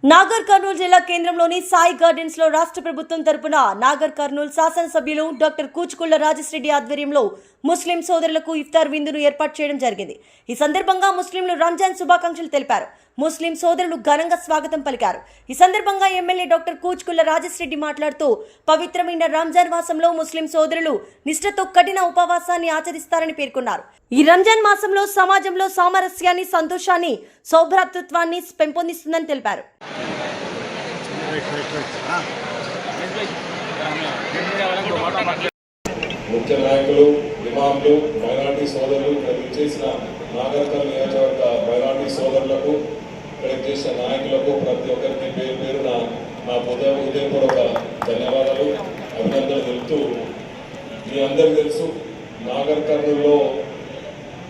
నాగర్ కర్నూలు జిల్లా కేంద్రంలోని సాయి గార్డెన్స్ లో రాష్ట్ర ప్రభుత్వం తరపున నాగర్ కర్నూలు శాసనసభ్యులు డాక్టర్ కూచుకుళ్ల రాజశ్రెడ్డి ఆధ్వర్యంలో ముస్లిం సోదరులకు ఇఫ్తార్ విందును ఏర్పాటు చేయడం జరిగింది. ఈ సందర్భంగా ముస్లింలు రంజాన్ శుభాకాంక్షలు తెలిపారు. ముస్లిం సోదరులు ఘనంగా స్వాగతం పలికారు. ఈ సందర్భంగా ఎమ్మెల్యే డాక్టర్ కూచుకుళ్ల రాజశ్రెడ్డి మాట్లాడుతూ పవిత్రమైన రంజాన్ మాసంలో ముస్లిం సోదరులు నిష్ఠతో కఠిన ఉపవాసాన్ని ఆచరిస్తారని పేర్కొన్నారు. ఈ రంజాన్ మాసంలో సమాజంలో సామరస్యాన్ని, సంతోషాన్ని, సౌభ్రాతృత్వాన్ని పెంపొందిస్తుందని తెలిపారు. ముఖ్య నాయకులు, ఇమాంలు, మైనార్టీ సోదరులు, ఇక్కడ చేసిన నాగర్ కర్నూలు నియోజకవర్గ మైనార్టీ సోదరులకు, ఇక్కడ చేసిన నాయకులకు ప్రతి ఒక్కరికి పేరు పేరున నా హృదయపూర్వక ధన్యవాదాలు, అభినందనలు తెలుపుతూ, మీ అందరికీ తెలుసు నాగర్ కర్నూలులో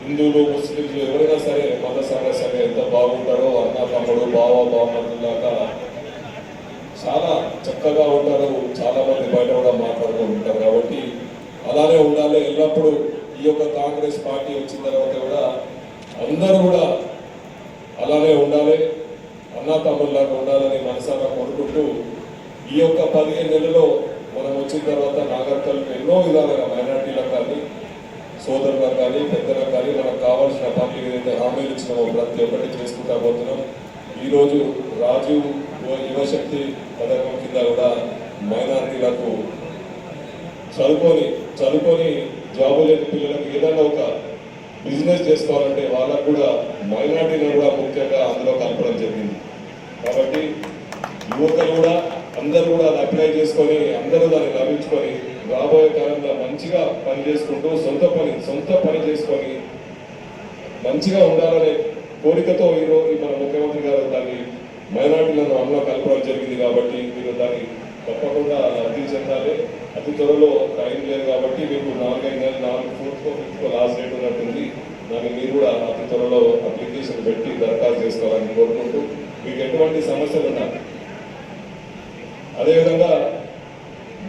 హిందువులు, ముస్లింలు ఎవరైనా సరే మత సమస్యగా ఎంత బాగుంటారో అన్న తమ్ముడు, బావ బావమరులాగా చాలా చక్కగా ఉంటారు. చాలా మంది బయట కూడా మాట్లాడుతూ ఉంటారు. కాబట్టి అలానే ఉండాలి. ఎల్లప్పుడూ ఈ యొక్క కాంగ్రెస్ పార్టీ వచ్చిన తర్వాత కూడా అందరూ కూడా అలానే ఉండాలి, అన్నా తమ్ముళ్ళలాగా ఉండాలని మనసారా కోరుకుంటూ, ఈ యొక్క 15 నెలల్లో మనం వచ్చిన తర్వాత నాగర్ కర్నూలు ఎన్నో విధాలుగా మైనార్టీలకు కానీ, సోదరులకు కానీ, పెద్దలకు కానీ మనకు కావాల్సిన పనులు ఏదైతే హామీలు ఇచ్చినామో ప్రతి ఒక్కటి చేసుకుంటా పోతున్నాం. ఈరోజు రాజీవ్ యువశక్తి పథకం కింద కూడా మైనార్టీలకు చదువుకొని జాబు లేని పిల్లలకు ఏదైనా ఒక బిజినెస్ చేసుకోవాలంటే వాళ్ళకు కూడా మైనార్టీలను కూడా ముఖ్యంగా అందులో కలపడం జరిగింది. కాబట్టి యువకులు కూడా అందరూ కూడా అది అప్లై చేసుకొని అందరూ దాన్ని లభించుకొని రాబోయే కాలంలో మంచిగా పని చేసుకుంటూ సొంత పని చేసుకొని మంచిగా ఉండాలనే కోరికతో ఈరోజు మన ముఖ్యమంత్రి గారు దాన్ని మైనార్టీలను అందులో కలపడం జరిగింది. కాబట్టి మీరు దాన్ని తప్పకుండా లబ్ధి చెందాలి. అతి త్వరలో టైం లేదు కాబట్టి మీకు 4-5 నెలలు 4th లాస్ట్ డేట్ ఉన్నట్టుంది. దాన్ని మీరు కూడా అతి త్వరలో అప్లికేషన్ పెట్టి దరఖాస్తు చేసుకోవాలని కోరుకుంటూ, మీకు ఎటువంటి సమస్యలు ఉన్నాయి. అదేవిధంగా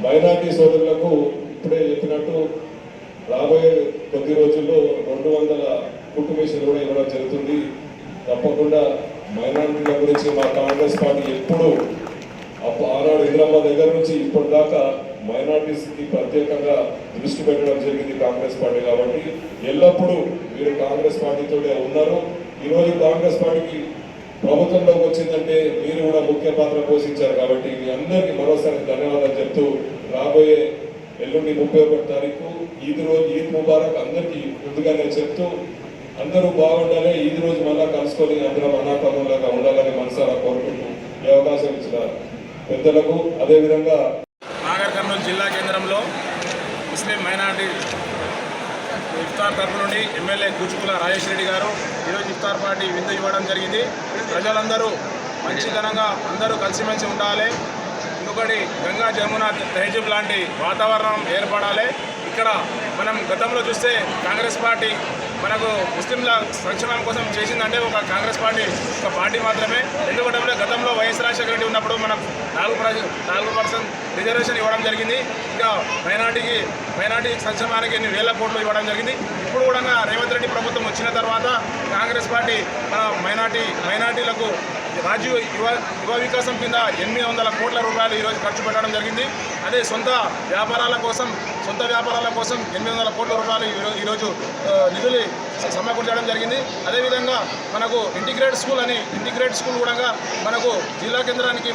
మైనార్టీ సోదరులకు ఇప్పుడే చెప్పినట్టు రాబోయే కొద్ది రోజుల్లో 200 కుట్టు మిషన్లు కూడా ఇవ్వడం జరుగుతుంది. తప్పకుండా మైనార్టీల గురించి మా కాంగ్రెస్ పార్టీ ఎప్పుడు ఆనాడు ఇంద్రమ్మ దగ్గర నుంచి ఇప్పటిదాకా మైనార్టీస్కి ప్రత్యేకంగా దృష్టి పెట్టడం జరిగింది కాంగ్రెస్ పార్టీ. కాబట్టి ఎల్లప్పుడూ మీరు కాంగ్రెస్ పార్టీతోనే ఉన్నారు. ఈరోజు కాంగ్రెస్ పార్టీకి ప్రభుత్వంలోకి వచ్చిందంటే మీరు కూడా ముఖ్య పాత్ర పోషించారు. కాబట్టి మీ అందరికీ మరోసారి ధన్యవాదాలు చెప్తూ, రాబోయే ఎల్లుండి 31 తారీఖు ఈద్ ముబారక్ అందరికీ ముందుగానే చెప్తూ, అందరూ బాగుండాలి. ఈద్ రోజు మళ్ళా కలుసుకొని అందరం అనాథములాగా ఉండాలని మనసారా కోరుకుంటూ ఈ అవకాశం ఇచ్చిన పెద్దలకు, అదేవిధంగా నాగర్ కర్నూలు జిల్లా కేంద్రంలో ముస్లిం మైనార్టీ ఇఫ్తార్ తరఫు నుండి ఎమ్మెల్యే కూచుకుళ్ల రాజశ్రెడ్డి గారు ఈరోజు ఇఫ్తార్ పార్టీ విందు ఇవ్వడం జరిగింది. ప్రజలందరూ మంచితనంగా అందరూ కలిసిమెలిసి ఉండాలి. ఇంకొకటి గంగా జమున తహజీబ్ లాంటి వాతావరణం ఏర్పడాలి. ఇక్కడ మనం గతంలో చూస్తే కాంగ్రెస్ పార్టీ మనకు ముస్లింల సంక్షేమం కోసం చేసిందంటే ఒక కాంగ్రెస్ పార్టీ ఒక పార్టీ మాత్రమే. ఎందుకంటే గతంలో వైఎస్ రాజశేఖర రెడ్డి ఉన్నప్పుడు మనం 4% రిజర్వేషన్ ఇవ్వడం జరిగింది. ఇంకా మైనార్టీ సంక్షేమానికి ఎన్ని వేల కోట్లు ఇవ్వడం జరిగింది. ఇప్పుడు కూడా రేవంత్ రెడ్డి ప్రభుత్వం వచ్చిన తర్వాత కాంగ్రెస్ పార్టీ మన మైనార్టీలకు రాజీవ్ యువ వికాసం కింద 800 కోట్ల రూపాయలు ఈరోజు ఖర్చు పెట్టడం జరిగింది. అదే సొంత వ్యాపారాల కోసం 800 కోట్ల రూపాయలు ఈరోజు నిధులు సమకూర్చడం జరిగింది. అదేవిధంగా మనకు ఇంటిగ్రేటెడ్ స్కూల్ కూడా మనకు జిల్లా కేంద్రానికి,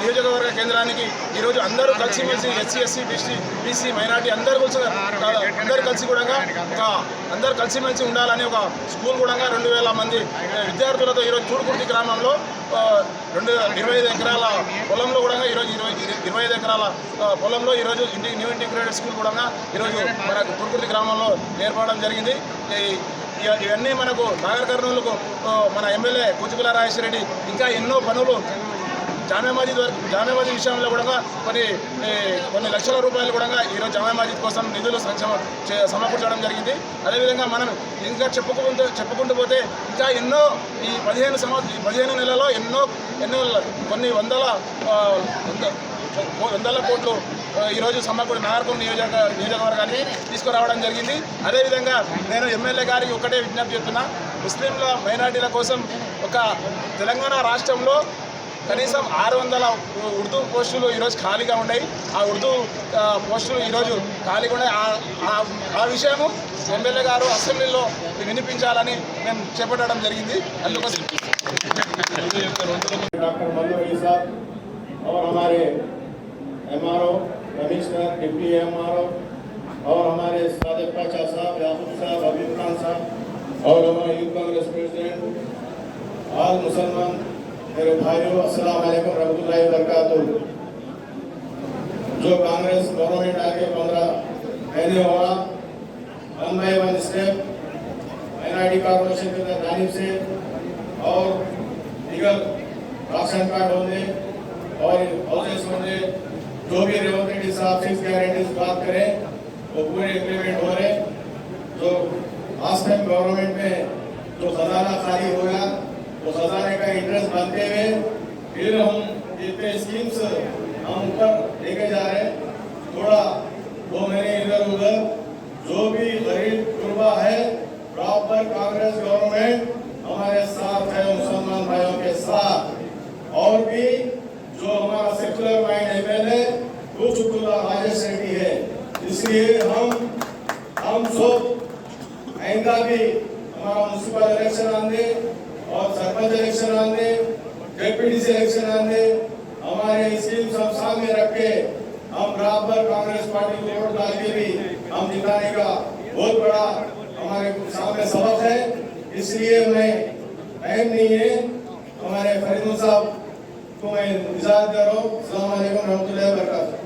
నియోజకవర్గ కేంద్రానికి ఈరోజు అందరూ కలిసిమెలిసి ఎస్సీ, ఎస్టీ, బీసీ, మైనార్టీ అందరూ కలిసి కూడా అందరూ కలిసిమెలిసి ఉండాలని ఒక స్కూల్ కూడా 2000 మంది విద్యార్థులతో ఈరోజు తూర్కుర్తి గ్రామంలో 25 ఎకరాల పొలంలో కూడా ఈరోజు 25 ఎకరాల పొలంలో ఈరోజు న్యూ ఇంటిగ్రేటెడ్ స్కూల్ కూడా ఈరోజు మనకు తూర్కుర్తి గ్రామంలో ఏర్పడడం జరిగింది. ఇవన్నీ మనకు నాగర్ కర్నూలుకు మన ఎమ్మెల్యే కూచుకుళ్ల రాజశ్రెడ్డి ఇంకా ఎన్నో పనులు జామే మస్జిద్ విషయంలో కూడా కొన్ని లక్షల రూపాయలు కూడా ఈరోజు జామే మస్జిద్ కోసం నిధులు సమకూర్చడం జరిగింది. అదేవిధంగా మనం ఇంకా చెప్పుకుంటూ పోతే ఇంకా ఎన్నో ఈ 15 నెలల్లో ఎన్నో కొన్ని వందల కోట్లు ఈరోజు సమకూరు నాగర్ కర్నూలు నియోజకవర్గాన్ని తీసుకురావడం జరిగింది. అదేవిధంగా నేను ఎమ్మెల్యే గారికి ఒకటే విజ్ఞప్తి చేస్తున్నా, ముస్లింల మైనార్టీల కోసం ఒక తెలంగాణ రాష్ట్రంలో కనీసం 600 ఉర్దూ పోస్టులు ఈరోజు ఖాళీగా ఉన్నాయి. ఆ ఉర్దూ పోస్టులు ఈరోజు ఖాళీగా ఉన్నాయి. ఆ విషయము ఎమ్మెల్యే గారు అసెంబ్లీలో వినిపించాలని మేము చేపట్టడం జరిగింది. అందుకోసం डॉक्टर मल्लू अली साहब और हमारे एमआरओ कमिश्नर डिप्टी एमआरओ और हमारे सादिक पाचा साहब, याकूब साहब, हबीब खान साहब और हमारे यूथ कांग्रेस प्रेसिडेंट आल मुसलमान मेरे भाइयों, अस्सलाम वालेकुम रहमतुल्लाहि व बरकातुहू। जो कांग्रेस गवर्नमेंट आके 15 महीने हुआ, 1 by 1 स्टेप एनआईडी कॉर्पोरेशन की जानिब से और लीगल राशन कार्ड होने और हाउसेस होने, जो भी रेवंत रेड्डी साहब 6 गारंटीज बात करें वो पूरे इम्प्लीमेंट हो रहे। जो लास्ट टाइम गवर्नमेंट में जो खजाना खाली हो गया, वो खजाने का इंटरेस्ट बनते हुए फिर हम जितने स्कीम्स हम ऊपर लेके जा रहे हैं, थोड़ा 2 महीने इधर उधर जो भी गरीब गुरबा है, प्रॉपर कांग्रेस गवर्नमेंट हमारे साथ है, मुसलमान भाइयों के साथ। और भी जो हमारा secular mind MLA Kuchkulla Rajesh Reddy है, इसलिए हम सब आइंदा भी हमारा म्युनिसिपल इलेक्शन आने और सरपंच इलेक्शन आने, डेप्यूटी इलेक्शन आने, हमारे स्कीम सब सामने रख के हम बराबर कांग्रेस पार्टी को वोट डाल के भी हम जिताने का बहुत बड़ा हमारे सामने सबक है। इसलिए मैं टाइम नहीं है, हमारे फरीदुल साहब को मैं इजाजत दे रहा हूँ। अस्सलाम वालेकुम रहमतुल्लाहि व बरकातुहू।